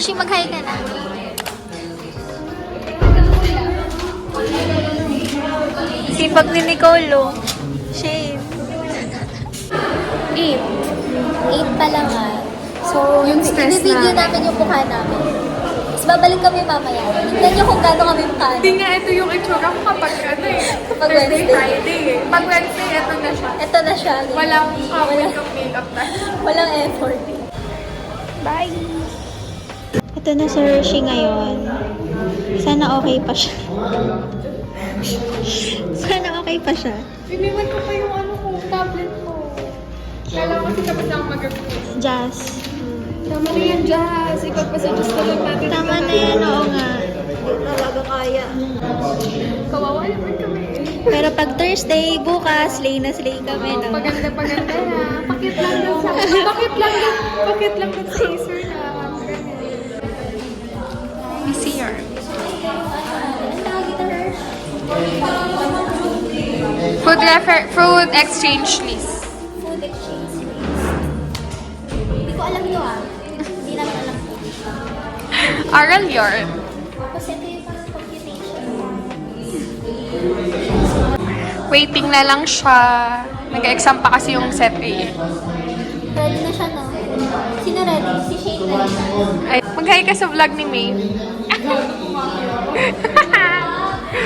Beshi, mag-hi ka na. Sipag ni Nicolo. Shame. 8. 8 pa lang ah. So, Yung stress i-video na. namin yung mukha namin. Tapos babalik kami mamaya. Tignan nyo kung gano'n kami mukha. Hindi nga ito yung itsura ko kapag ano eh. Kapag Thursday, Wednesday. Friday eh. Pag Wednesday, ito na siya. Ito na siya. Walang makeup na. Walang effort. Bye! Ito na si Hershey ngayon. Sana okay pa siya. Sana okay pa siya. Iniwan ko pa yung ano ko, tablet ko. Kailangan kasi tapos na ako mag-review. Jazz. Tama na yan, Jazz. Ipagpasuggest ko lang natin. Tama na yan, oo nga. Hindi talaga kaya. Kawawa naman kami. Pero pag Thursday, bukas, slay na slay kami. No? Paganda na. Pakit lang dun sa... Pakit lang dun sa Acer na. Easier. Food exchange list. Food exchange. Hindi ko alam ito ah. Hindi namin alam ito. Aral yarn. Tapos ito yung parang computation. Waiting na lang siya. Nag-exam pa kasi yung set A. Ready na siya, no? Sino ready? Si Shane ready. Ay, mag-hi ka sa vlog ni May.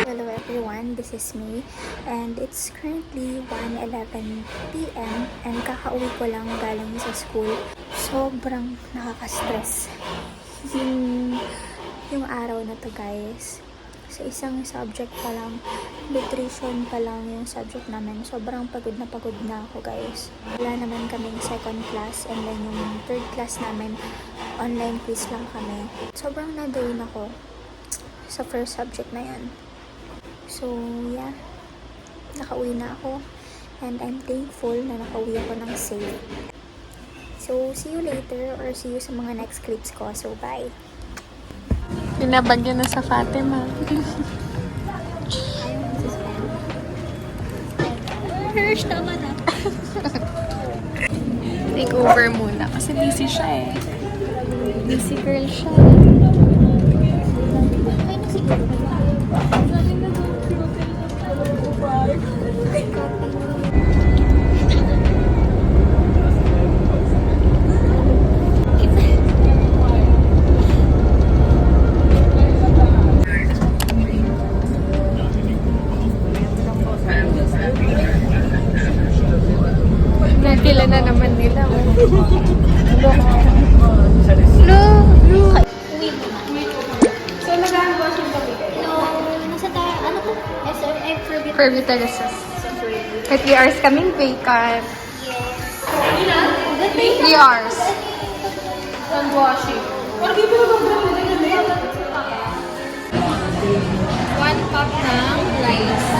Hello everyone, this is me and it's currently 1:11 PM and kakauwi ko lang galing sa school. Sobrang nakaka-stress yung araw na to, guys. Sa isang subject pa lang, nutrition pa lang yung subject namin. Sobrang pagod na ako, guys. Wala naman kaming second class and then yung third class namin, online quiz lang kami. Sobrang na-drain ako sa first subject na yan. So, yeah. Nakauwi na ako. And I'm thankful na nakauwi ako ng safe. So, see you later or see you sa mga next clips ko. So, bye! Binabagyan na sa Fatima. Hirsch, tama na. Take over muna kasi busy siya eh. Busy girl siya. Ay, nasiguro. Nakila na naman nila. Uwi mo na. So, nag-aagawa siya kami. No, nasa tayo, ano to? SFF for For Vitalysis. 30 hours kaming vacant. 3 hours. And washing. 1 cup ng rice.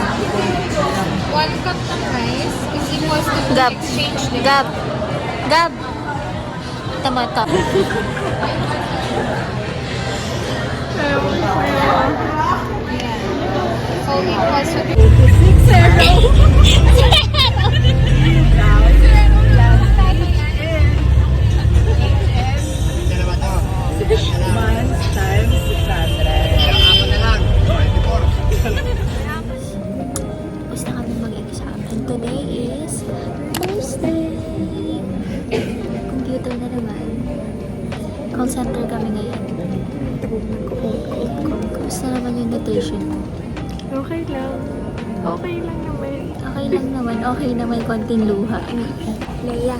1 cup ng rice is equals to Gab. exchange rate. Gab. Tama to. So, equals to 6. Tapos na kami mag-exam. And today is Thursday. Computer na naman. Call center kami ngayon. Kamusta naman yung notation mo? Okay lang. Okay lang naman. Okay lang naman. Okay na may konting luha. Leia,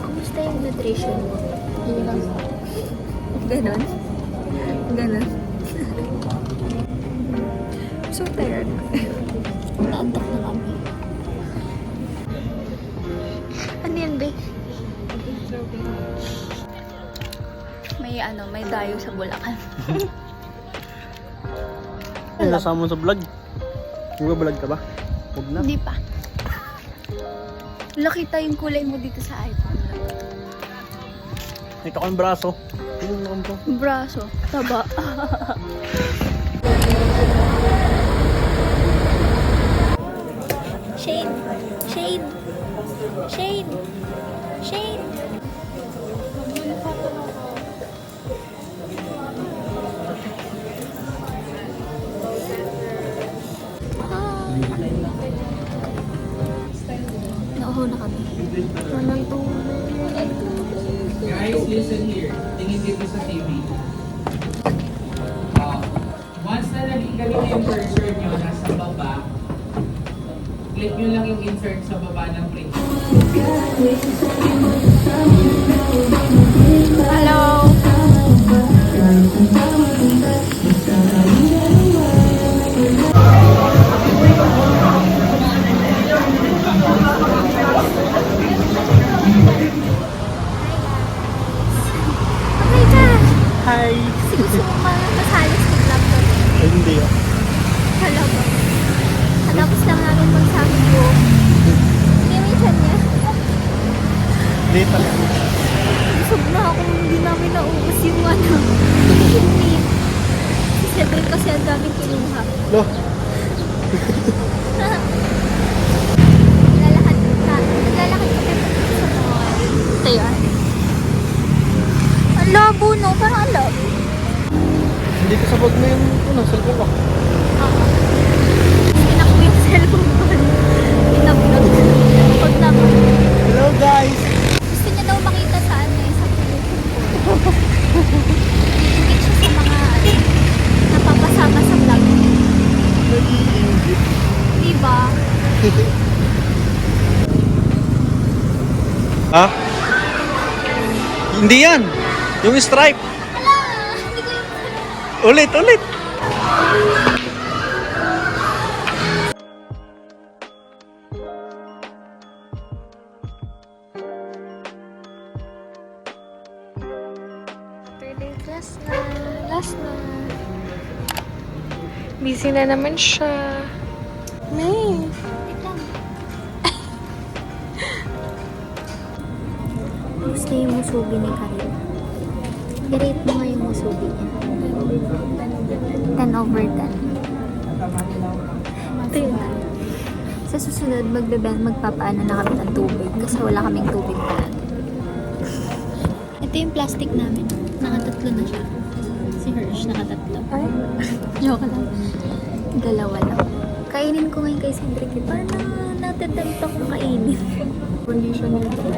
kamusta yung nutrition mo? Ganon? Ganon? So tired. Naantok na kami. Ano yan, be? May dayo sa Bulacan. Ay, nasama mo sa vlog? Nag-vlog ka ba? Huwag na. Hindi pa. Nakita yung kulay mo dito sa iPhone. Ito kang braso. Yung naman ko. Braso. Taba. Shade. Shade. Shade. Shade. Nagtatrabaho na kami. Walang Guys, listen here. Tingin dito sa TV. Once na galing yung cursor nyo nasa baba, click nyo lang yung insert sa baba ng print. Hello! Okay ka! Hi! Gusto mo masali sa vlog ko? Ay, hindi ah. Hala ba? Tapos lang namin magsabi ko. Hindi may chan niya. Hindi talaga. Busog na ako, hindi namin naubos yung yung meat. Si Cedric kasi ang daming kinuha. Lo, Lalakad ka. Lalakad ka sa mall. Ito yun. Ang labo no, parang ang labo. hindi ko sabag na yung cellphone ko. Pinak mo yung cellphone ko. Pinablog. Pag naman. Hello guys! Gusto niya daw makita sa sa telephone ko. Iingit siya sa mga napapasama sa vlog. Nag-iingit. Diba? Ha? Hindi yan! Yung stripe! Hala! Hindi ko yung... Ulit, ulit! Saturday class na. Last na. Busy na naman siya. May. Wait lang. Gusto yung musubi ni Kyle. I-rate mo nga yung musubi niya. 10 over 10. Ito yun. Sa susunod, magpapaano na kami ng tubig kasi wala kaming tubig na. Ito yung plastic namin. Nakatatlo na siya. Si Hirsch nakatatlo. Ay? Joke lang. Dalawa lang. Kainin ko ngayon kay Cedric. Parang natatempt akong kainin. Conditioner ito.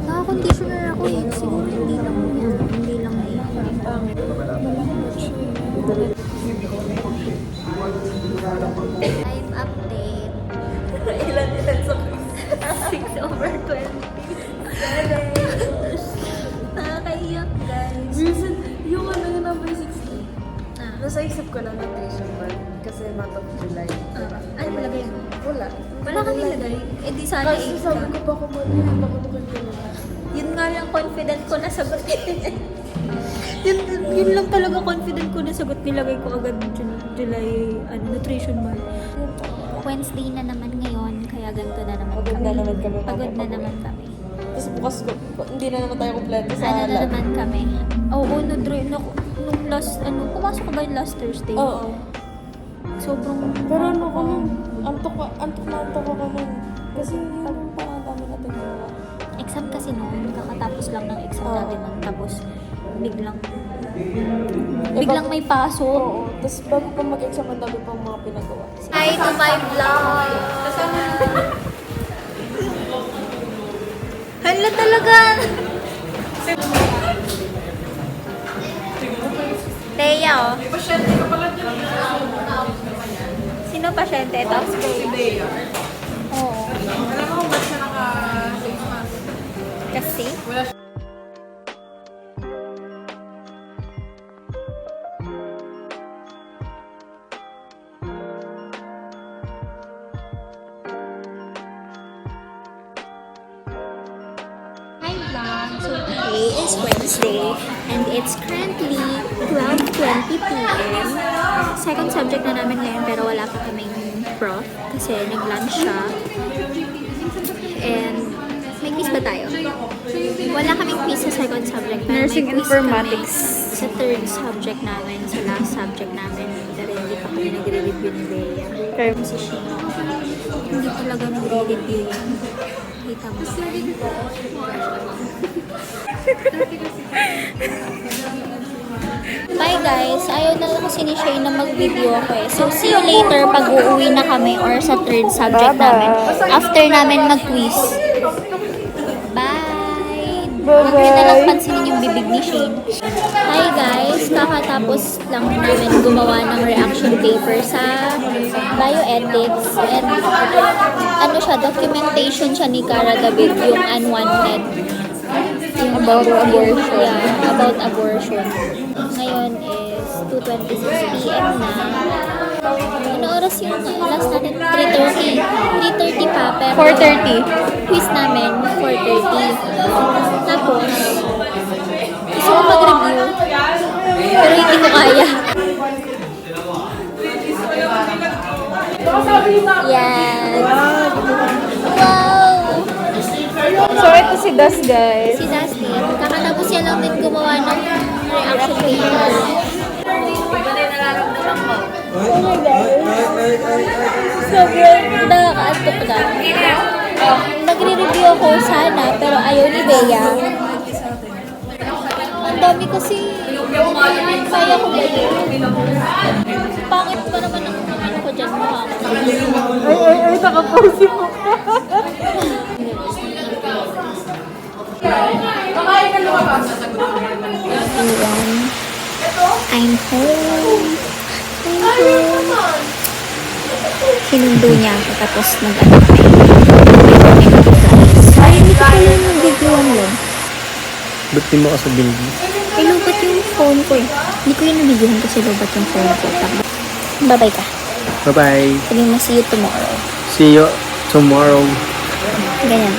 Naka-conditioner ako eh. Siguro hindi lang yan. Hindi lang na yan. Live update. Ilan sa 6 over 20. Nakakaiyak guys. Yung ano yung number 60. Ah. Nasa isip ko na nutrition bar. Kasi month of July. Ay, malagay mo. Wala. Wala kang nilagay. Eh di sana Kasi 8 sabi ka. ko baka mali. Baka makikita na. Yun nga lang confident ko na sagot. yun lang talaga confident ko na sagot. Nilagay ko agad July nutrition month. Wednesday na naman ngayon, kaya ganito na naman Pagod kami. na naman kami. Pagod na naman kami. Tapos bukas, hindi na naman tayo kompleto sa Ano na lab. naman kami? Oo, nung last, pumasok ka ba yung last Thursday? Oo. Sobrang, Pero ano ko nun, antok na antok ako nun. Kasi yung parang dami natin ginawa. exam kasi noon, kakatapos lang ng exam Oo. natin nun, tapos biglang Eh, may pasok. Oo. Tapos bago pa mag-exam, ang dami pang mga pinagawa. Hi to my vlog! Hala talaga! Teya, oh. Sino pasyente ito? Si Bea. Oo. Alam mo kung ba't siya naka-face mask? Kasi? Wala siya. Hi vlog! So today is Wednesday and it's currently 12:20 p.m. Second subject na namin ngayon pero wala pa kaming prof kasi nag-lunch siya. And may quiz ba tayo? Wala kaming quiz sa second subject. Pero Nursing may quiz informatics. kami sa third subject namin, sa last subject namin. Pero hindi pa kami nagre-review ni Bea. Okay. Si Shino. Hindi talaga nagre-review yan. Kita mo. Bye guys. Ayaw na lang kasi ni Shane na mag-video ako eh. So, see you later pag uuwi na kami or sa third subject namin. After namin mag-quiz. Bye! Huwag niyo na lang pansinin yung bibig ni Shane. Hi guys! Kakatapos lang namin gumawa ng reaction paper sa bioethics. And ano siya, documentation siya ni Cara David, yung unwanted. Yung about abortion. Yeah, about abortion. Ngayon is 2:26 p.m. na. Ano oras yung last natin? 3:30. 3:30 pa, pero 4:30. quiz namin, 4:30. Tapos, gusto ko mag-review, pero hindi ko kaya. Yan. Wow! So, ito si Das, guys. Si Dustin, kakatapos niya lang din gumawa ng reaction paper. Oh my God. Sobrang nakaka-antok na. Nagre-review ako sana, pero ayaw ni Bea. Ang dami kasi. Kaya ko ba yun? Pangit pa naman ang ano ko dyan, mukha ko. Ay, nakapause mo. Ayan. I'm home. I'm home. Sinundo niya ako tapos nag-ano kami. Ay, hindi ko pala yung videoan yun. Ba't di mo ka sa building? Ay, lubat yung phone ko eh. Hindi ko yung nabidyohan kasi lubat yung phone ko. Bye-bye ka. Bye-bye. Sabi mo, see you tomorrow. See you tomorrow. Ganyan.